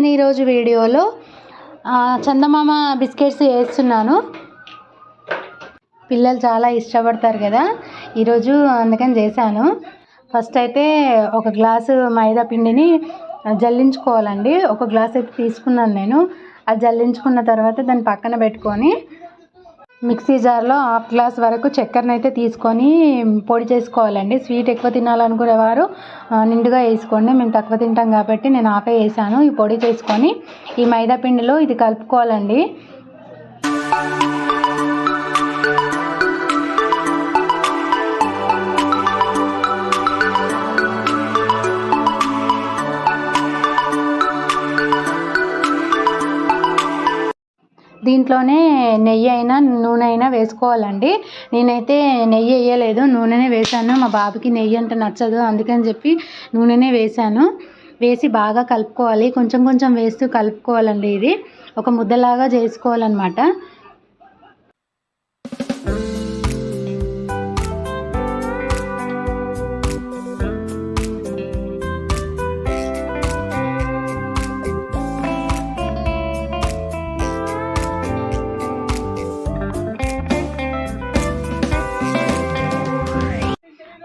ఈరోజు వీడియోలో చందమామ బిస్కెట్స్ వేస్తున్నాను. పిల్లలు చాలా ఇష్టపడతారు కదా, ఈరోజు అందుకని చేశాను. ఫస్ట్ అయితే ఒక గ్లాసు మైదా పిండిని జల్లించుకోవాలండి. ఒక గ్లాస్ అయితే తీసుకున్నాను నేను. అది జల్లించుకున్న తర్వాత దాన్ని పక్కన పెట్టుకొని మిక్సీ జార్లో హాఫ్ గ్లాస్ వరకు చక్కెరను అయితే తీసుకొని పొడి చేసుకోవాలండి. స్వీట్ ఎక్కువ తినాలనుకునేవారు నిండుగా వేసుకోండి. మేము తక్కువ తింటాం కాబట్టి నేను హాఫే వేసాను. ఈ పొడి చేసుకొని ఈ మైదా పిండిలో ఇది కలుపుకోవాలండి. దీంట్లోనే నెయ్యి అయినా నూనె అయినా వేసుకోవాలండి. నేనైతే నెయ్యి వేయలేదు, నూనెనే వేసాను. మా బాబుకి నెయ్యి అంటే నచ్చదు, అందుకని చెప్పి నూనెనే వేసాను. వేసి బాగా కలుపుకోవాలి. కొంచెం కొంచెం వేస్తూ కలుపుకోవాలండి. ఇది ఒక ముద్దలాగా చేసుకోవాలన్నమాట.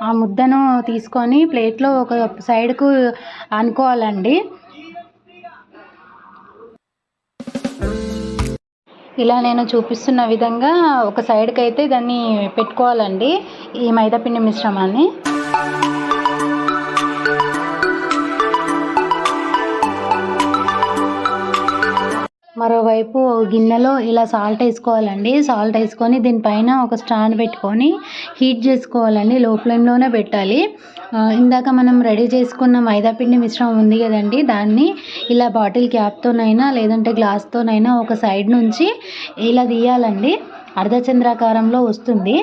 ఆ ముద్దను తీసుకొని ప్లేట్లో ఒక సైడ్కు అనుకోవాలండి. ఇలా నేను చూపిస్తున్న విధంగా ఒక సైడ్కి అయితే దాన్ని పెట్టుకోవాలండి, ఈ మైదాపిండి మిశ్రమాన్ని. మరోవైపు గిన్నెలో ఇలా సాల్ట్ వేసుకోవాలండి. సాల్ట్ వేసుకొని దీనిపైన ఒక స్టాండ్ పెట్టుకొని హీట్ చేసుకోవాలండి. లో ఫ్లేమ్లోనే పెట్టాలి. ఇందాక మనం రెడీ చేసుకున్న మైదాపిండి మిశ్రమం ఉంది కదండి, దాన్ని ఇలా బాటిల్ క్యాప్తోనైనా లేదంటే గ్లాస్తోనైనా ఒక సైడ్ నుంచి ఇలా తీయాలండి. అర్ధచంద్రాకారంలో వస్తుంది.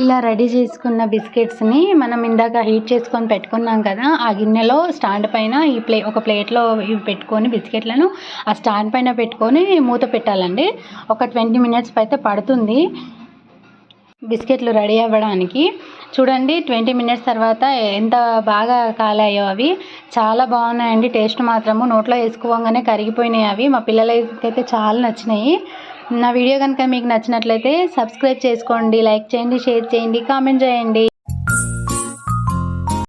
ఇలా రెడీ చేసుకున్న బిస్కెట్స్ని మనం ఇందాక హీట్ చేసుకొని పెట్టుకున్నాం కదా, ఆ గిన్నెలో స్టాండ్ పైన ఒక ప్లేట్లో ఇవి పెట్టుకొని బిస్కెట్లను ఆ స్టాండ్ పైన పెట్టుకొని మూత పెట్టాలండి. ఒక 20 minutes అయితే పడుతుంది బిస్కెట్లు రెడీ అవ్వడానికి. చూడండి 20 minutes తర్వాత ఎంత బాగా కాలాయో అవి. చాలా బాగున్నాయండి. టేస్ట్ మాత్రము నోట్లో వేసుకోగానే కరిగిపోయినాయి అవి. మా పిల్లలకైతే చాలా నచ్చినాయి. నా వీడియో కనుక మీకు నచ్చినట్లయితే సబ్స్క్రైబ్ చేసుకోండి, లైక్ చేయండి, షేర్ చేయండి, కామెంట్ చేయండి.